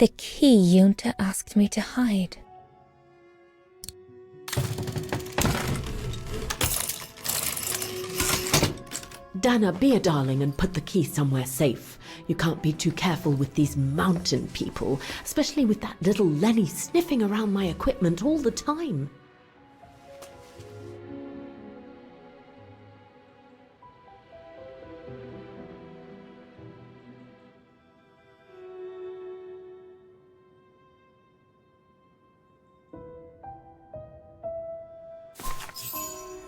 The key Yunta asked me to hide. Dana, be a darling and put the key somewhere safe. You can't be too careful with these mountain people, especially with that little Lenny sniffing around my equipment all the time.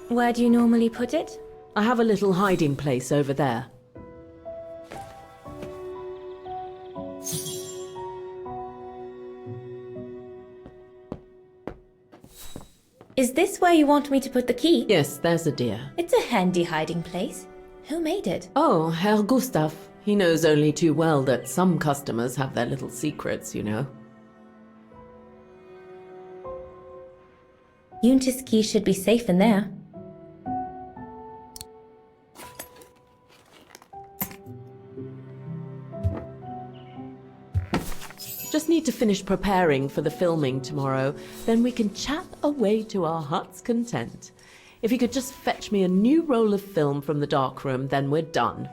Where do you normally put it? I have a little hiding place over there. Is this where you want me to put the key? Yes, there's a dear. It's a handy hiding place. Who made it? Oh, Herr Gustav. He knows only too well that some customers have their little secrets, you know. Yunta's key should be safe in there. Just need to finish preparing for the filming tomorrow, then we can chat away to our heart's content. If you could just fetch me a new roll of film from the darkroom, then we're done.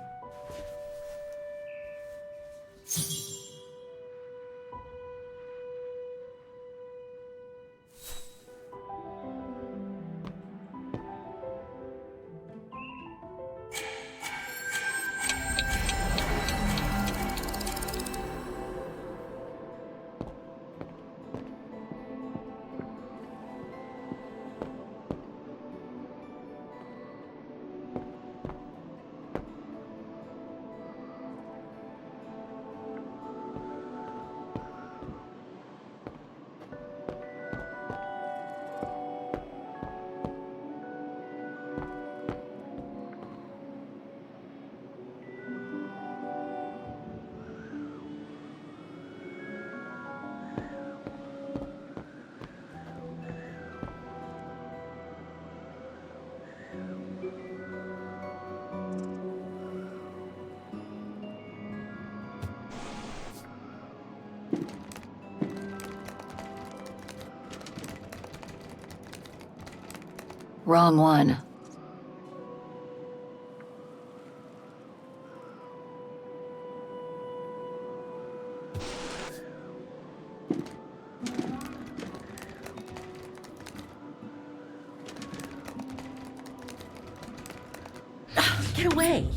Wrong one. Get away!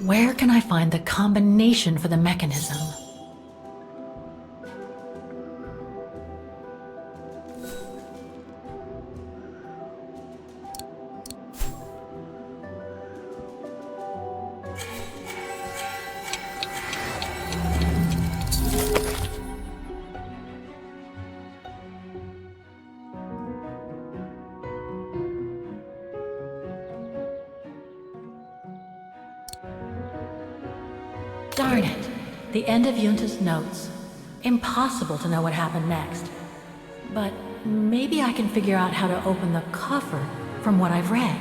Where can I find the combination for the mechanism? Darn it. The end of Yunta's notes. Impossible to know what happened next. But maybe I can figure out how to open the coffer from what I've read.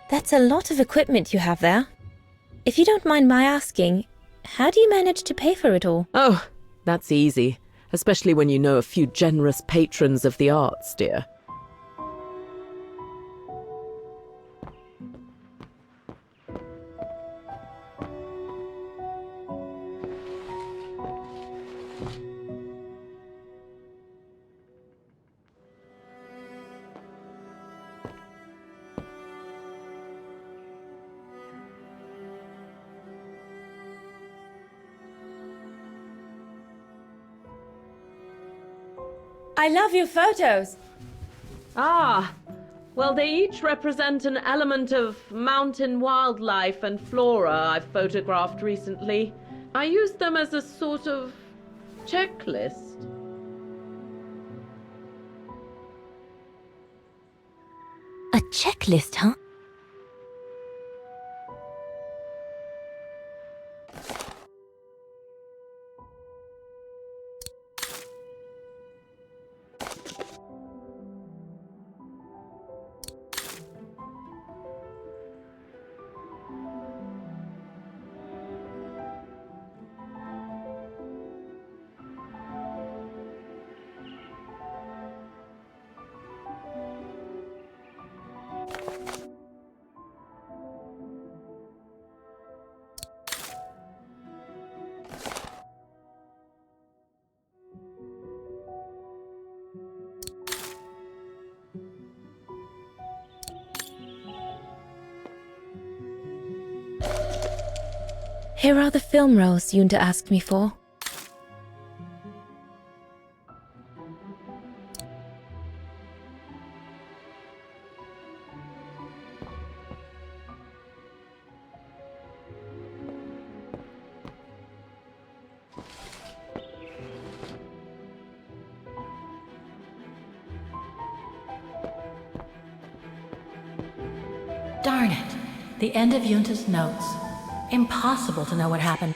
That's a lot of equipment you have there. If you don't mind my asking, how do you manage to pay for it all? Oh, that's easy. Especially when you know a few generous patrons of the arts, dear. I love your photos. Ah, well, they each represent an element of mountain wildlife and flora I've photographed recently. I used them as a sort of checklist. A checklist, huh? Here are the film rolls Yunta asked me for. Darn it. The end of Yunta's notes. Impossible to know what happened.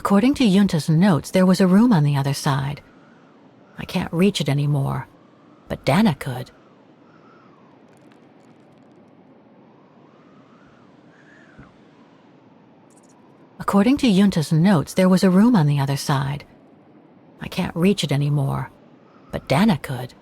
According to Yunta's notes, there was a room on the other side. I can't reach it anymore. but Dana could. According to Yunta's notes, there was a room on the other side. I can't reach it anymore, but Dana could.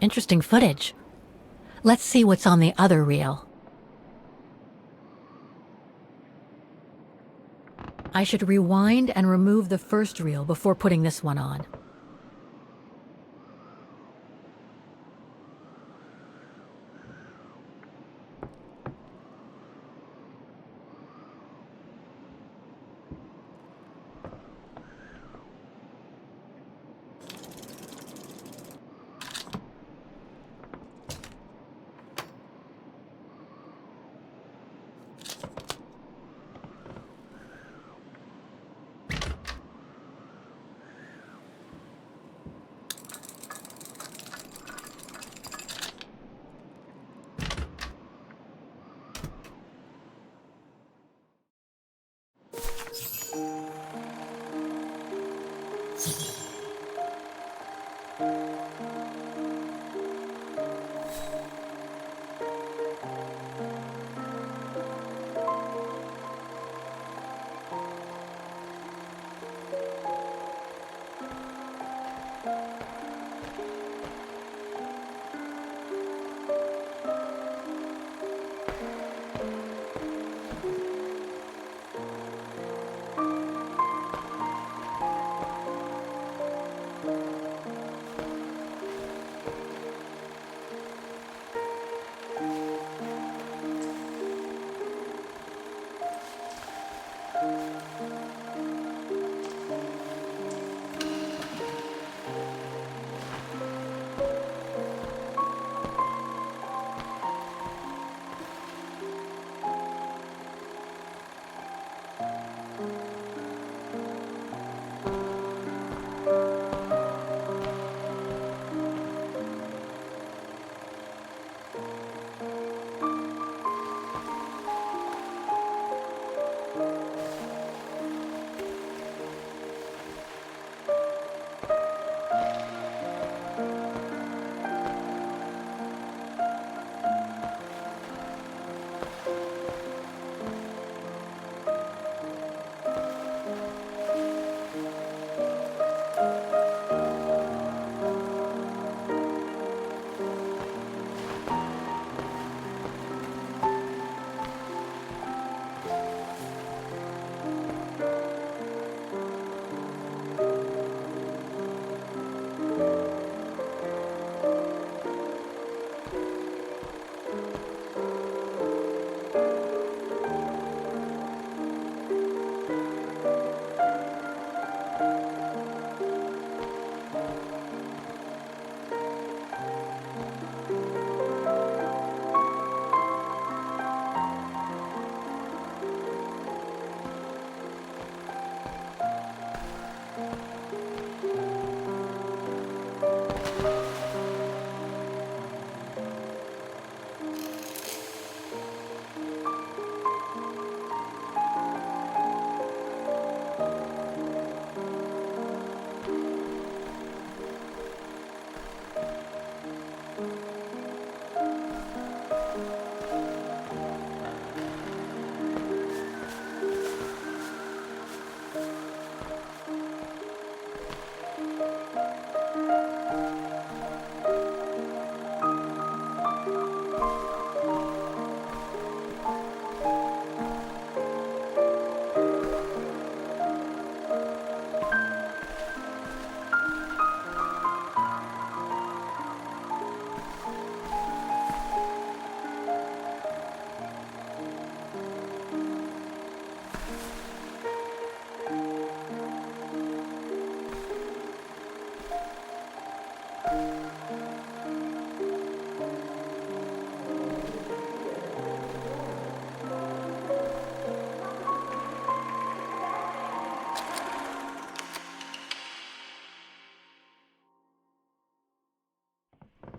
interesting footage. Let's see what's on the other reel. I should rewind and remove the first reel before putting this one on.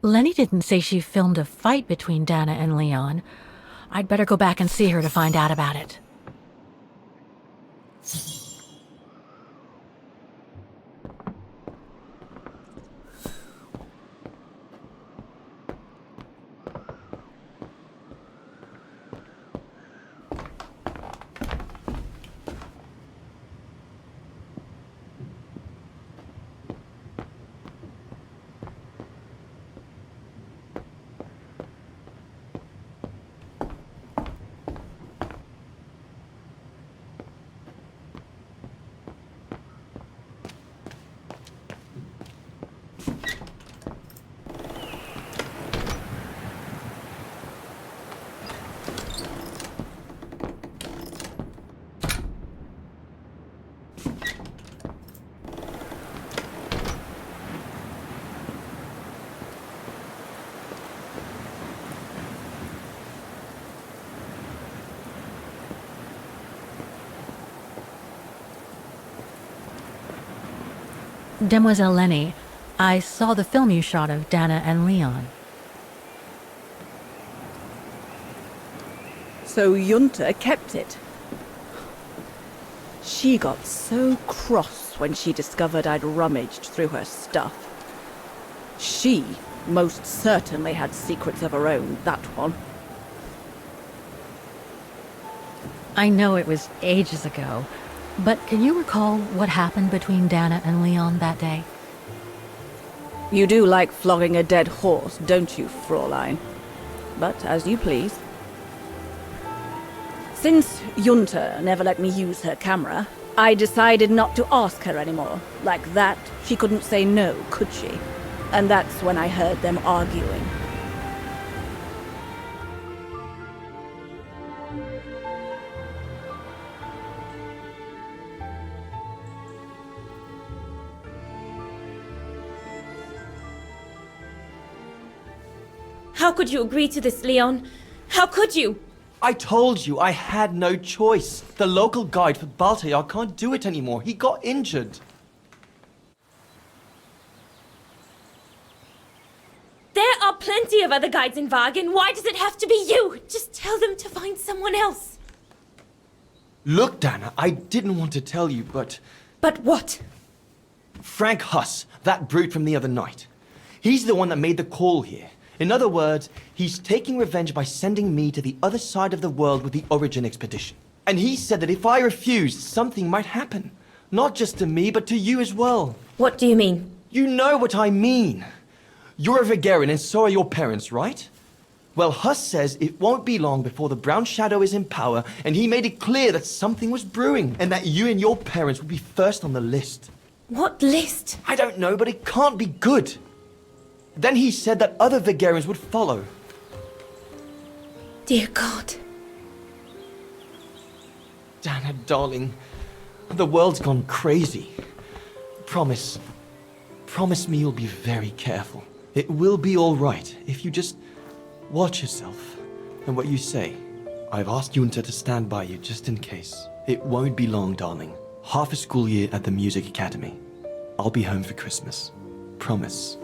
Lenny didn't say she filmed a fight between Dana and Leon. I'd better go back and see her to find out about it. Demoiselle Lenny, I saw the film you shot of Dana and Leon. So Junta kept it. She got so cross when she discovered I'd rummaged through her stuff. She most certainly had secrets of her own, that one. I know it was ages ago, but can you recall what happened between Dana and Leon that day? You do like flogging a dead horse, don't you, Fräulein? But as you please. Since Junta never let me use her camera, I decided not to ask her anymore. Like that, she couldn't say no, could she? And that's when I heard them arguing. How could you agree to this, Leon? How could you? I told you I had no choice. The local guide for Baltayar can't do it anymore. He got injured. There are plenty of other guides in Wagen. Why does it have to be you? Just tell them to find someone else. Look, Dana, I didn't want to tell you, but... But what? Frank Huss, that brute from the other night. He's the one that made the call here. In other words, he's taking revenge by sending me to the other side of the world with the Origin expedition. And he said that if I refused, something might happen. Not just to me, but to you as well. What do you mean? You know what I mean. You're a Vegarian and so are your parents, right? Well, Huss says it won't be long before the Brown Shadow is in power, and he made it clear that something was brewing, and that you and your parents would be first on the list. What list? I don't know, but it can't be good. Then he said that other Vegarians would follow. Dear God. Dana, darling, the world's gone crazy. Promise me you'll be very careful. It will be all right if you just watch yourself and what you say. I've asked Junta to stand by you just in case. It won't be long, darling. Half a school year at the Music Academy. I'll be home for Christmas. Promise.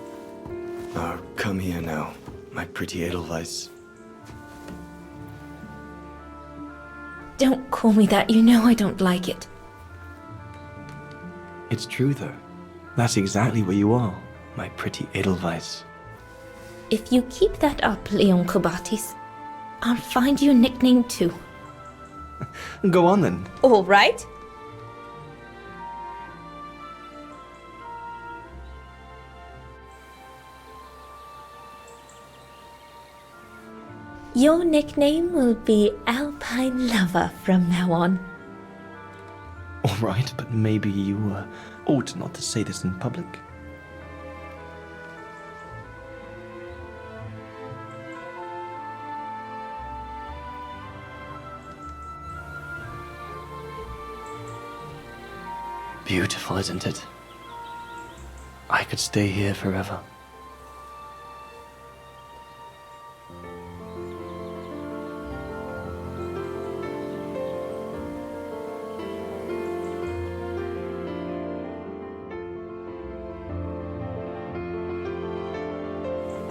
Oh, come here now, my pretty Edelweiss. Don't call me that. You know I don't like it. It's true, though. That's exactly where you are, my pretty Edelweiss. If you keep that up, Leon Kobatis, I'll find you a nickname too. Go on, then. All right. Your nickname will be Alpine Lover from now on. All right, but maybe you ought not to say this in public. Beautiful, isn't it? I could stay here forever.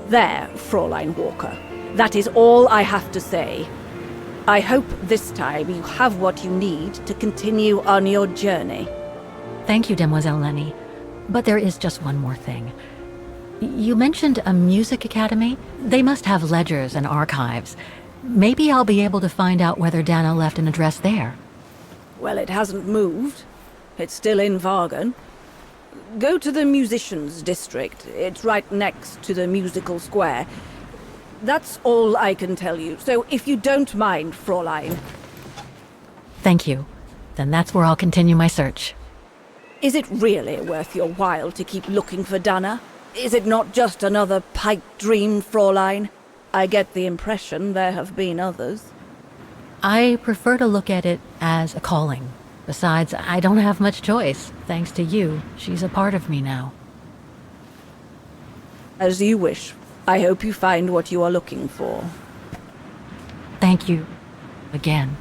There, Fräulein Walker. That is all I have to say. I hope this time you have what you need to continue on your journey. Thank you, Demoiselle Lenny. But there is just one more thing. You mentioned a music academy? They must have ledgers and archives. Maybe I'll be able to find out whether Dana left an address there. Well, it hasn't moved. It's still in Wagen. Go to the musicians' district. It's right next to the musical square. That's all I can tell you. So if you don't mind, Fräulein. Thank you. Then that's where I'll continue my search. Is it really worth your while to keep looking for Dana? Is it not just another pipe dream, Fräulein? I get the impression there have been others. I prefer to look at it as a calling. Besides, I don't have much choice. Thanks to you, she's a part of me now. As you wish. I hope you find what you are looking for. Thank you. Again.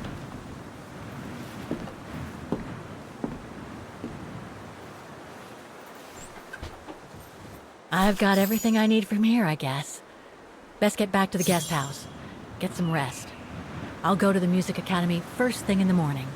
I've got everything I need from here, I guess. Best get back to the guest house. Get some rest. I'll go to the music academy first thing in the morning.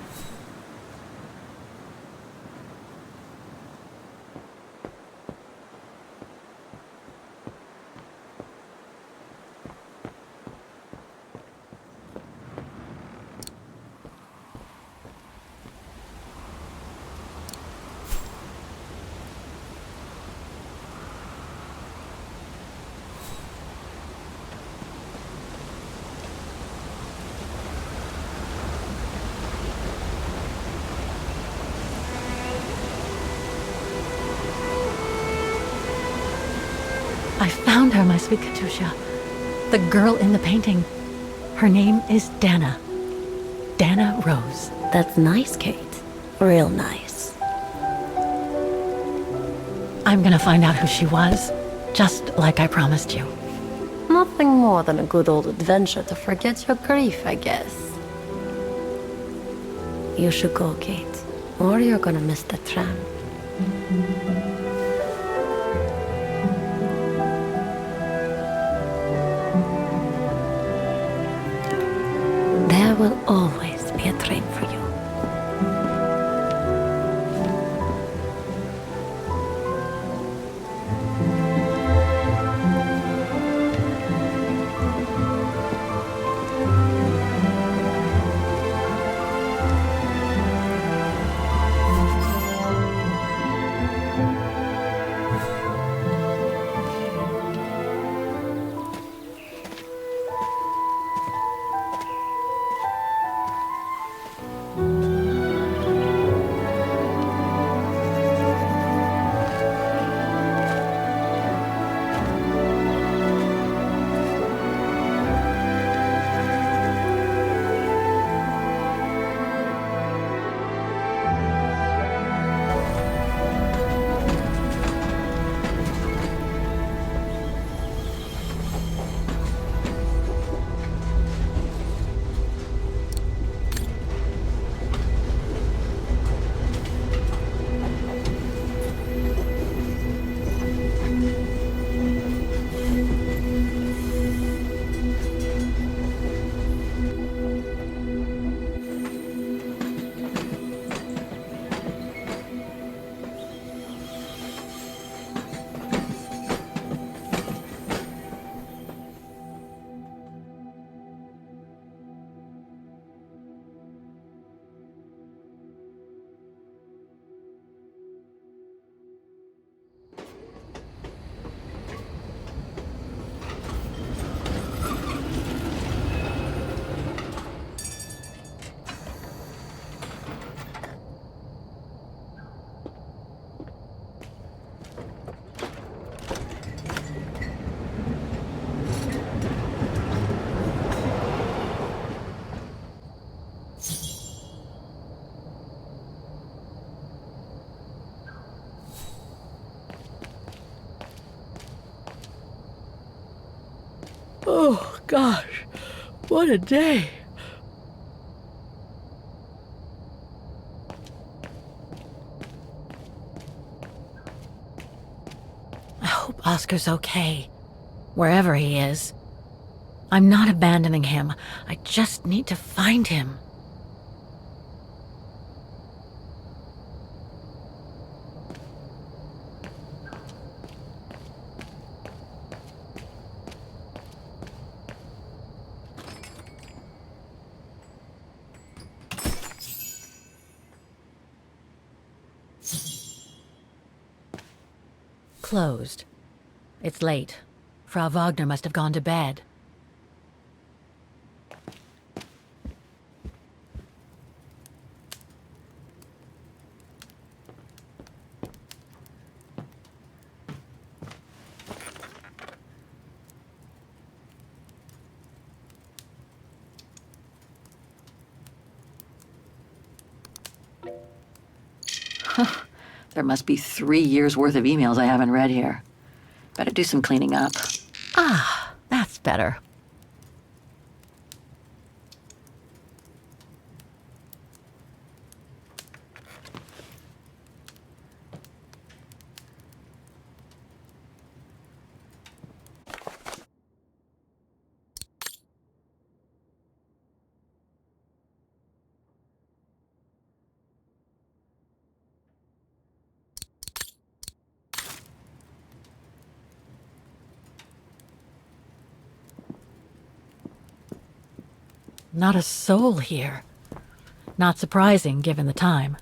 I found her, my sweet Katusha. The girl in the painting. Her name is Dana. Dana Rose. That's nice, Kate. Real nice. I'm gonna find out who she was, just like I promised you. Nothing more than a good old adventure to forget your grief, I guess. You should go, Kate, or you're gonna miss the tram. There will always be a train for you. Oh, gosh. What a day. I hope Oscar's okay, wherever he is. I'm not abandoning him. I just need to find him. Closed. It's late. Frau Wagner must have gone to bed. There must be 3 years' worth of emails I haven't read here. Better do some cleaning up. Ah, that's better. Not a soul here. Not surprising, given the time.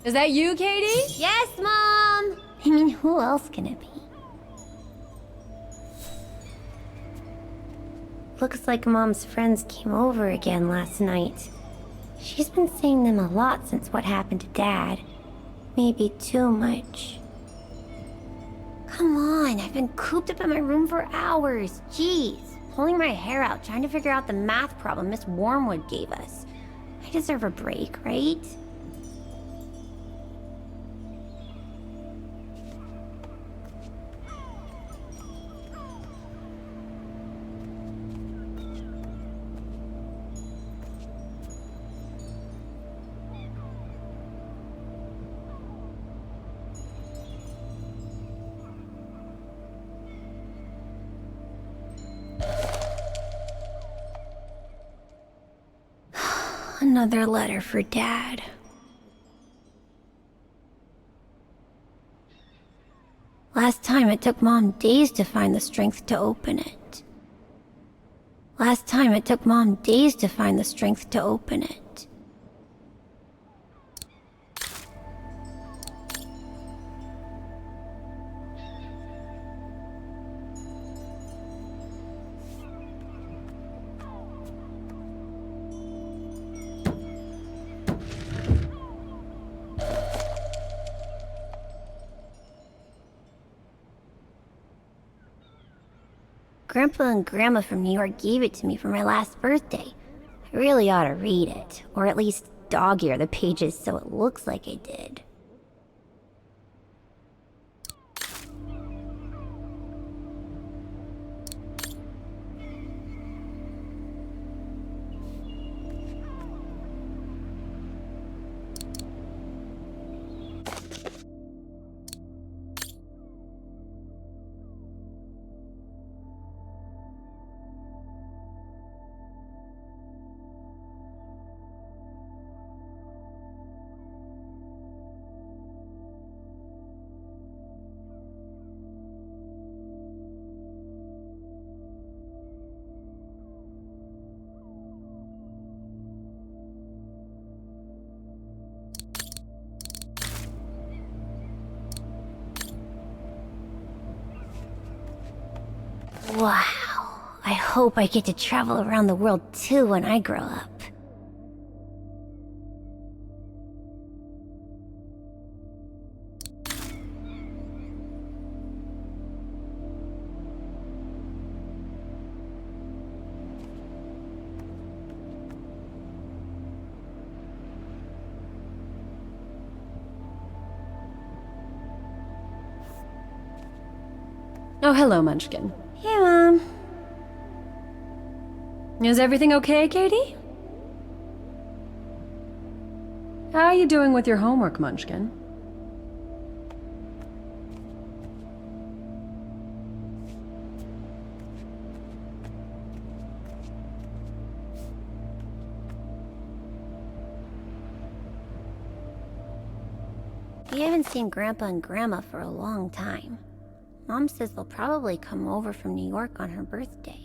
Is that you, Katie? Yes, Mom! I mean, who else can it be? Looks like Mom's friends came over again last night. She's been seeing them a lot since what happened to Dad. Maybe too much. Come on, I've been cooped up in my room for hours. Jeez, pulling my hair out trying to figure out the math problem Miss Wormwood gave us. I deserve a break, right? Another letter for Dad. Last time it took Mom days to find the strength to open it. Last time it took Mom days to find the strength to open it. Grandpa and Grandma from New York gave it to me for my last birthday. I really ought to read it, or at least dog-ear the pages so it looks like I did. Wow. I hope I get to travel around the world too when I grow up. Oh, hello, Munchkin. Hey, Mom. Is everything okay, Katie? How are you doing with your homework, Munchkin? We haven't seen Grandpa and Grandma for a long time. Mom says they'll probably come over from New York on her birthday.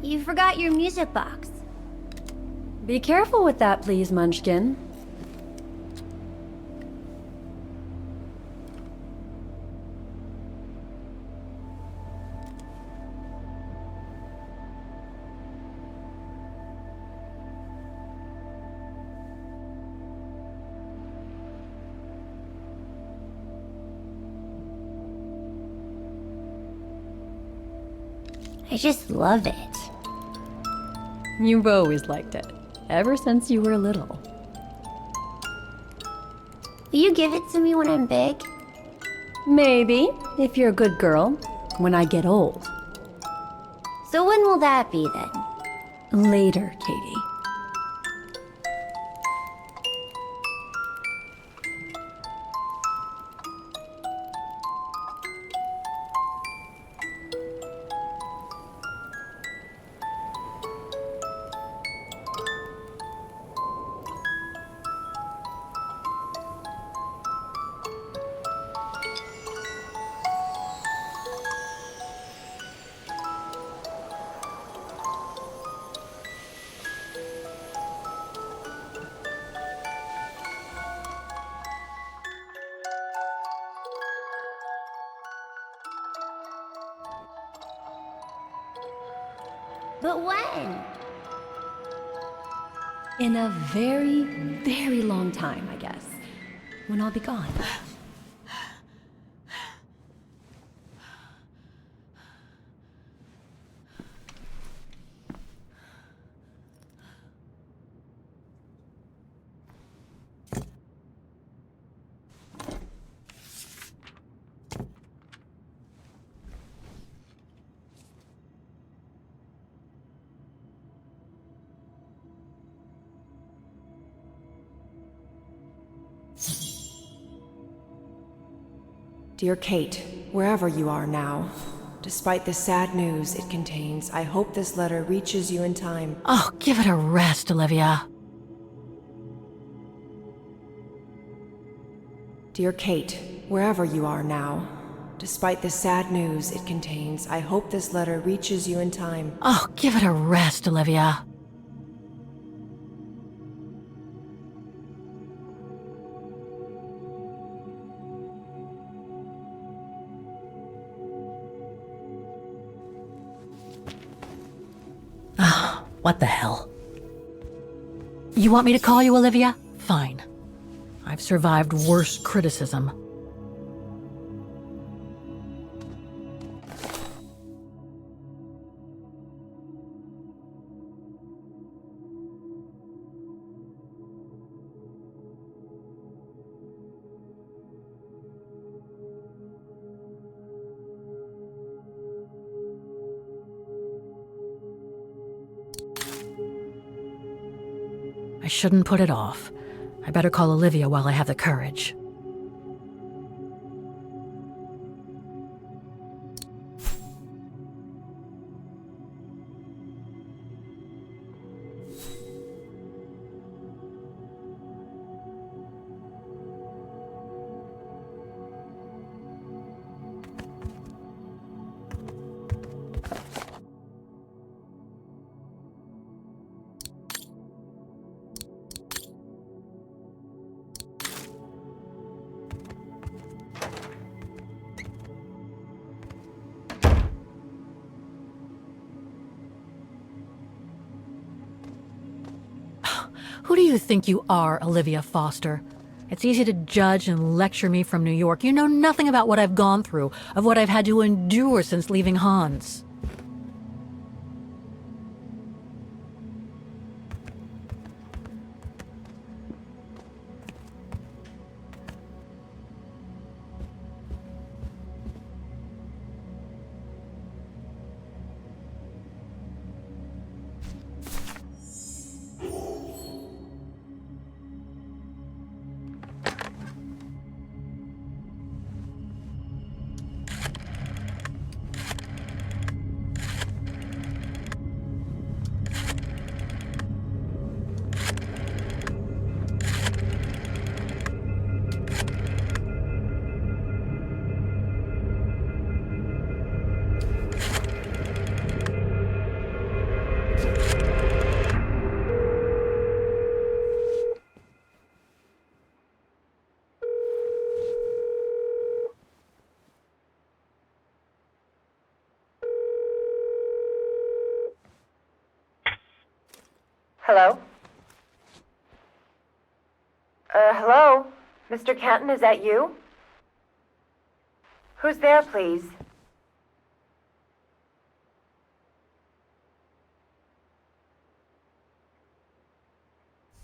You forgot your music box. Be careful with that, please, Munchkin. I just love it. You've always liked it, ever since you were little. Will you give it to me when I'm big? Maybe, if you're a good girl, when I get old. So when will that be then? Later, Katie. But when? In a very, very long time, I guess. When I'll be gone. Dear Kate, wherever you are now, despite the sad news it contains, I hope this letter reaches you in time. Oh, give it a rest, Olivia. Dear Kate, wherever you are now, despite the sad news it contains, I hope this letter reaches you in time. Oh, give it a rest, Olivia. What the hell? You want me to call you Olivia? Fine. I've survived worse criticism. I shouldn't put it off. I better call Olivia while I have the courage. Who do you think you are, Olivia Foster? It's easy to judge and lecture me from New York. You know nothing about what I've gone through, of what I've had to endure since leaving Hans. Hello? Hello? Mr. Canton, is that you? Who's there, please?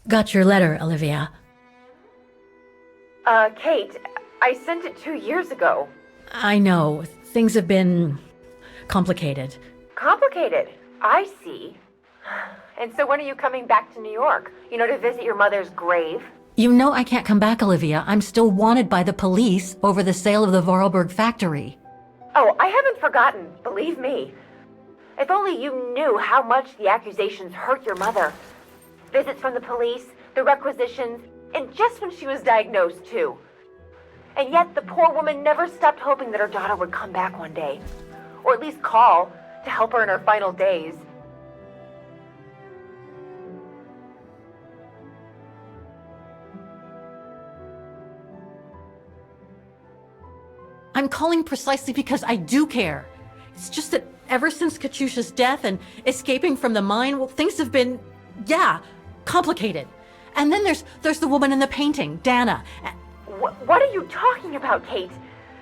Got your letter, Olivia. Kate, I sent it 2 years ago. I know. Things have been complicated. Complicated? I see. And so when are you coming back to New York? You know, to visit your mother's grave? You know I can't come back, Olivia. I'm still wanted by the police over the sale of the Vorarlberg factory. Oh, I haven't forgotten, believe me. If only you knew how much the accusations hurt your mother. Visits from the police, the requisitions, and just when she was diagnosed, too. And yet the poor woman never stopped hoping that her daughter would come back one day. Or at least call to help her in her final days. I'm calling precisely because I do care. It's just that ever since Katyusha's death and escaping from the mine, well, things have been, complicated. And then there's the woman in the painting, Dana. What are you talking about, Kate?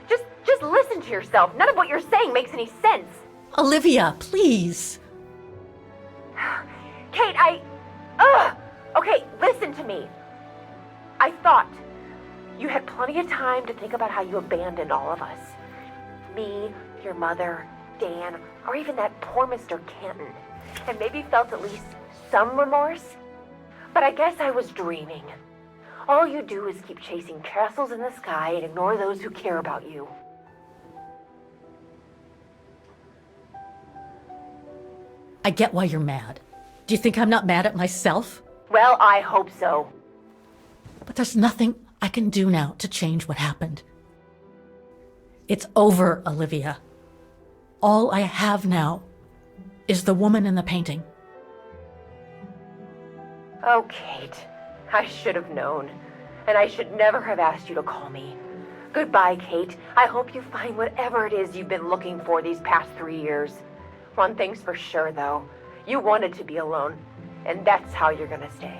Just listen to yourself. None of what you're saying makes any sense. Olivia, please. Kate, Okay, listen to me. I thought you had plenty of time to think about how you abandoned all of us. Me, your mother, Dan, or even that poor Mr. Canton. And maybe felt at least some remorse. But I guess I was dreaming. All you do is keep chasing castles in the sky and ignore those who care about you. I get why you're mad. Do you think I'm not mad at myself? Well, I hope so. But there's nothing I can do now to change what happened. It's over, Olivia. All I have now is the woman in the painting. Oh, Kate, I should have known. And I should never have asked you to call me. Goodbye, Kate. I hope you find whatever it is you've been looking for these past 3 years. One thing's for sure, though. You wanted to be alone, and that's how you're gonna stay.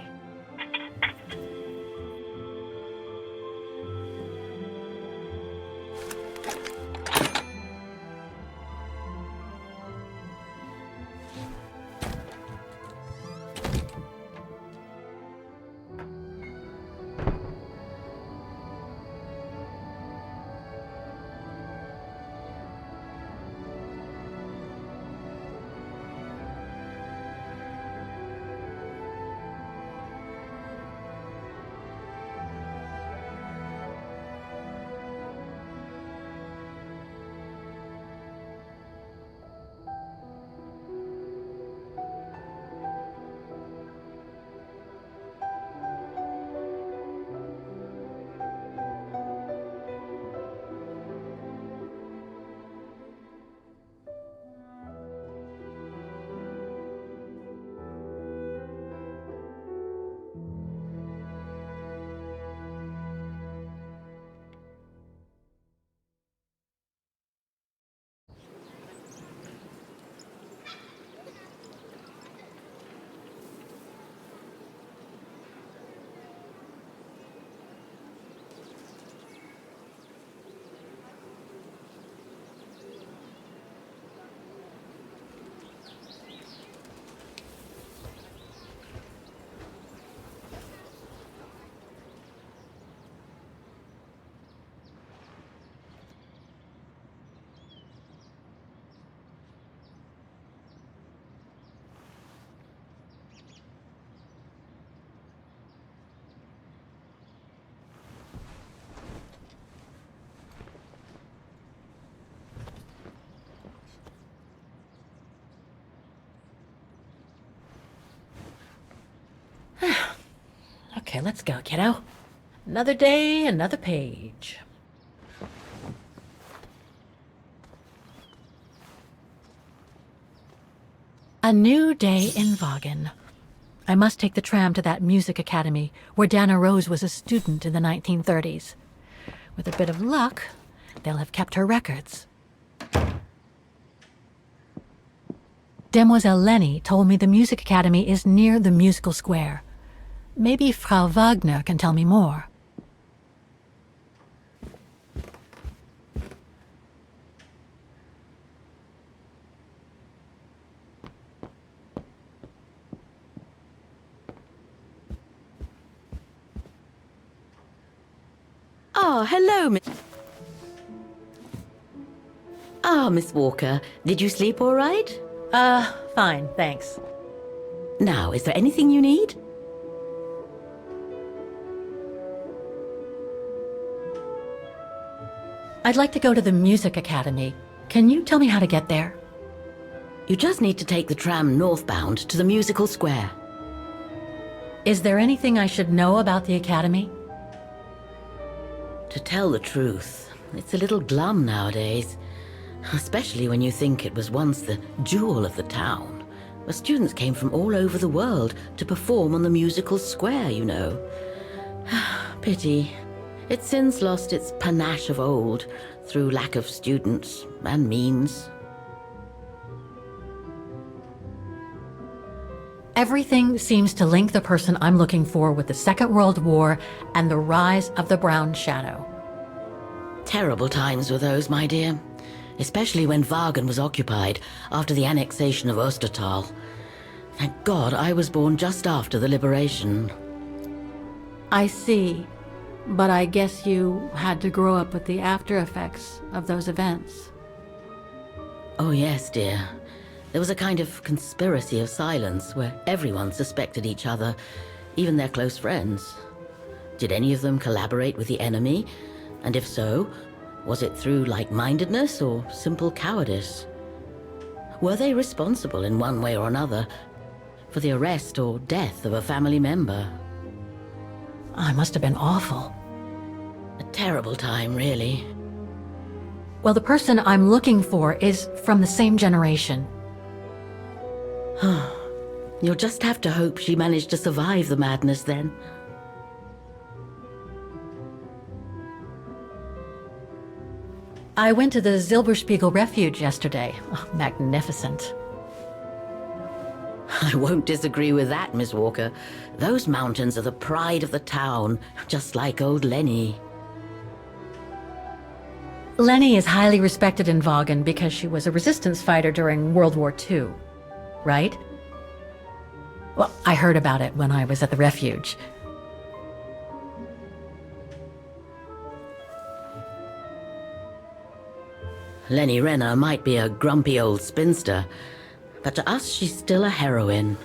Okay, let's go, kiddo. Another day, another page. A new day in Vaughan. I must take the tram to that music academy where Dana Rose was a student in the 1930s. With a bit of luck, they'll have kept her records. Demoiselle Lenny told me the music academy is near the musical square. Maybe Frau Wagner can tell me more. Ah, hello, Miss... Ah, Miss Walker. Did you sleep all right? Fine, thanks. Now, is there anything you need? I'd like to go to the music academy. Can you tell me how to get there? You just need to take the tram northbound to the musical square. Is there anything I should know about the academy? To tell the truth, it's a little glum nowadays. Especially when you think it was once the jewel of the town, where students came from all over the world to perform on the musical square, you know. Pity. It's since lost its panache of old through lack of students and means. Everything seems to link the person I'm looking for with the Second World War and the rise of the Brown Shadow. Terrible times were those, my dear. Especially when Vaughan was occupied after the annexation of Ostertal. Thank God I was born just after the liberation. I see. But I guess you had to grow up with the after effects of those events. Oh yes, dear. There was a kind of conspiracy of silence where everyone suspected each other, even their close friends. Did any of them collaborate with the enemy? And if so, was it through like-mindedness or simple cowardice? Were they responsible in one way or another for the arrest or death of a family member? I must have been awful. A terrible time, really. Well, the person I'm looking for is from the same generation. You'll just have to hope she managed to survive the madness then. I went to the Silberspiegel Refuge yesterday. Oh, magnificent. I won't disagree with that, Miss Walker. Those mountains are the pride of the town, just like old Lenny. Lenny is highly respected in Vaughan because she was a resistance fighter during World War II, right? Well, I heard about it when I was at the refuge. Lenny Renner might be a grumpy old spinster, but to us she's still a heroine.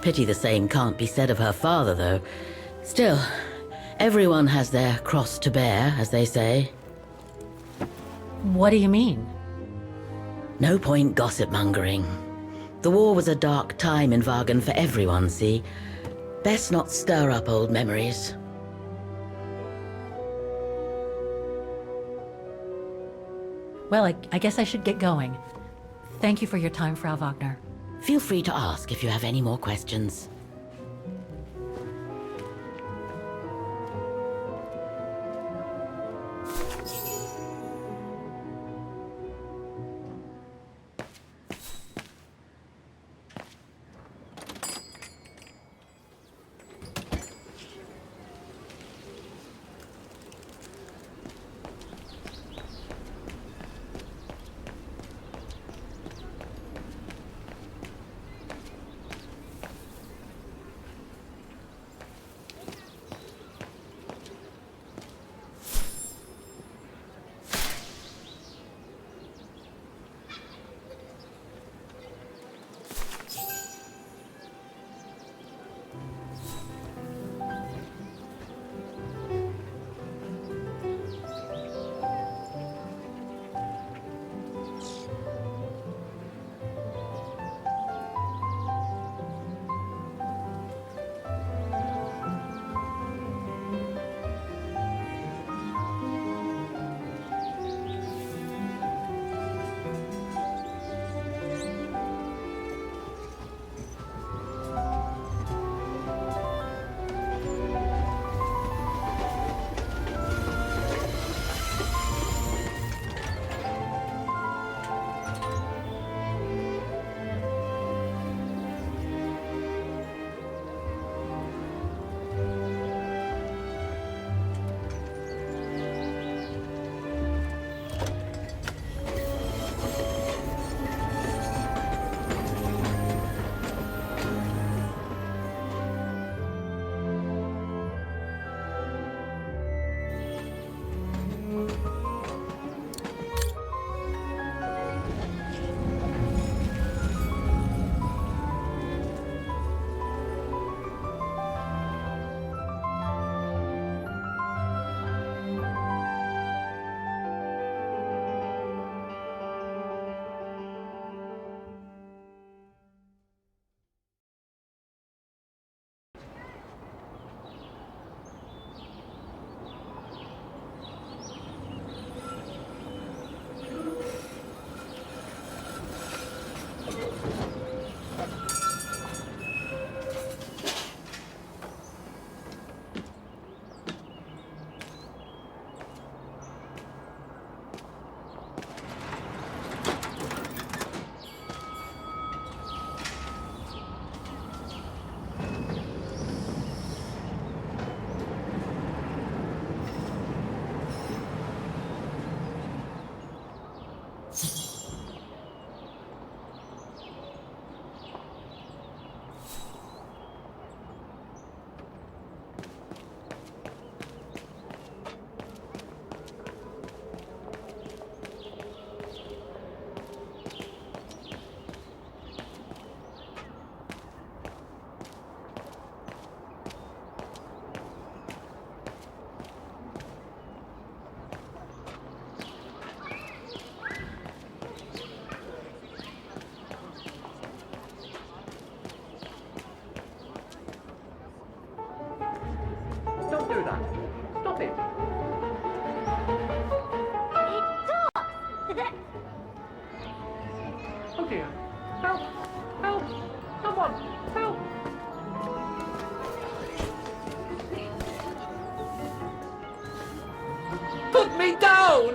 Pity the same can't be said of her father, though. Still, everyone has their cross to bear, as they say. What do you mean? No point gossip-mongering. The war was a dark time in Vaughan for everyone, see? Best not stir up old memories. Well, I guess I should get going. Thank you for your time, Frau Wagner. Feel free to ask if you have any more questions.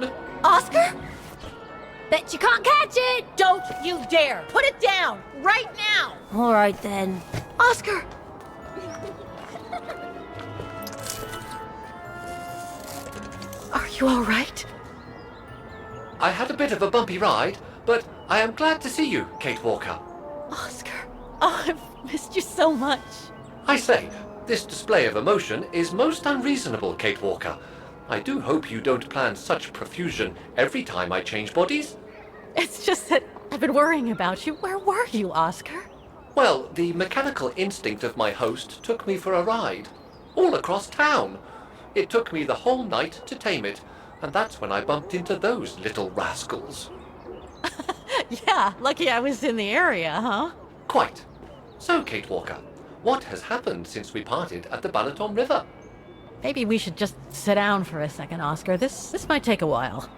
down! Oscar? Bet you can't catch it! Don't you dare! Put it down! Right now! All right then. Oscar! Are you all right? I had a bit of a bumpy ride, but I am glad to see you, Kate Walker. Oscar. Oh, I've missed you so much. I say, this display of emotion is most unreasonable, Kate Walker. I do hope you don't plan such profusion every time I change bodies. It's just that I've been worrying about you. Where were you, Oscar? Well, the mechanical instinct of my host took me for a ride. All across town. It took me the whole night to tame it, and that's when I bumped into those little rascals. Yeah, lucky I was in the area, huh? Quite. So, Kate Walker, what has happened since we parted at the Balaton River? Maybe we should just sit down for a second, Oscar. This might take a while.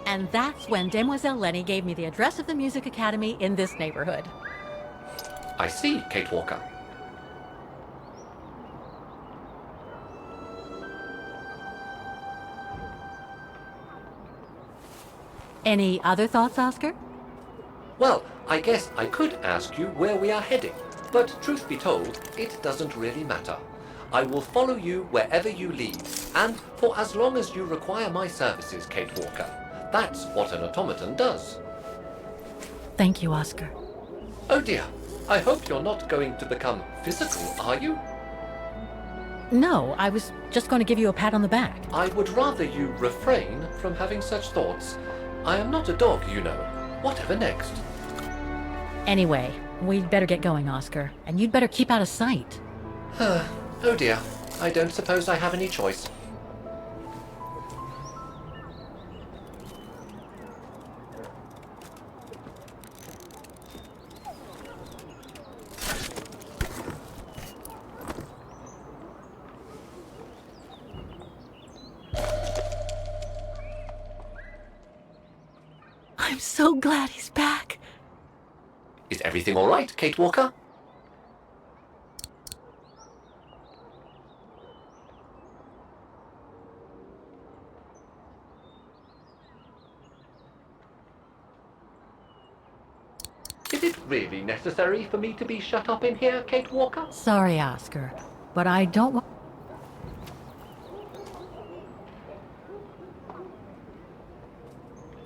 And that's when Demoiselle Lenny gave me the address of the Music Academy in this neighborhood. I see, Kate Walker. Any other thoughts, Oscar? Well, I guess I could ask you where we are heading, but truth be told, it doesn't really matter. I will follow you wherever you lead, and for as long as you require my services, Kate Walker. That's what an automaton does. Thank you, Oscar. Oh dear, I hope you're not going to become physical, are you? No, I was just going to give you a pat on the back. I would rather you refrain from having such thoughts. I am not a dog, you know. Whatever next? Anyway, we'd better get going, Oscar. And you'd better keep out of sight. Oh dear, I don't suppose I have any choice. I'm so glad he's back. Is everything all right, Kate Walker? Is it really necessary for me to be shut up in here, Kate Walker? Sorry, Oscar, but I don't want...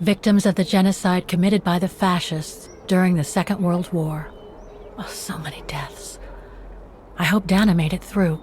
Victims of the genocide committed by the fascists during the Second World War. Oh, so many deaths. I hope Dana made it through.